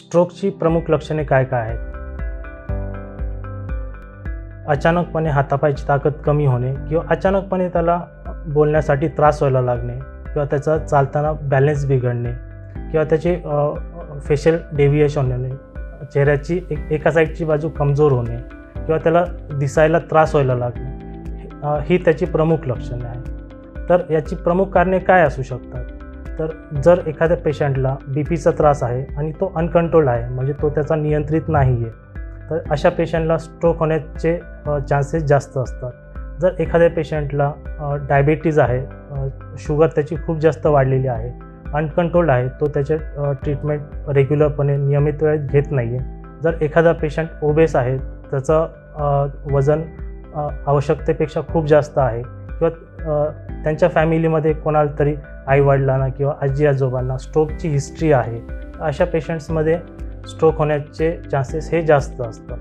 स्ट्रोकची प्रमुख लक्षणे काय काय आहेत? अचानकपणे हातापायाची ताकद कमी होणे किंवा अचानकपणे त्याला बोलण्यासाठी त्रास व्हायला लागणे किंवा त्याचा चालताना बॅलन्स बिघडणे किंवा त्याचे फेशियल डेव्हिएशन होणे, चेहऱ्याची एका साईडची बाजू कमजोर होणे किंवा त्याला दिसायला त्रास व्हायला लागणे, ही त्याची प्रमुख लक्षणे आहेत. तर याची प्रमुख कारणे काय असू शकतात? तर जर एखाद्या पेशंटला बीपीचा त्रास आहे आणि तो अनकंट्रोल्ड आहे, म्हणजे तो त्याचा नियंत्रित नाही आहे, तर अशा पेशंटला स्ट्रोक होण्याचे चान्सेस जास्त असतात. जर एखाद्या पेशंटला डायबिटीज आहे, शुगर त्याची खूप जास्त वाढलेली आहे, अनकंट्रोल्ड आहे, तो त्याचे ट्रीटमेंट रेग्युलरपणे नियमित वेळेत घेत नाही आहे. जर एखादा पेशंट ओबेस आहे, त्याचं वजन आवश्यकतेपेक्षा खूप जास्त आहे किंवा त्यांच्या फॅमिलीमध्ये कोणाला तरी आईवडिलांना किंवा आजी आजोबांना स्ट्रोकची हिस्ट्री आहे, अशा पेशंट्समध्ये स्ट्रोक होण्याचे चान्सेस हे जास्त असतात.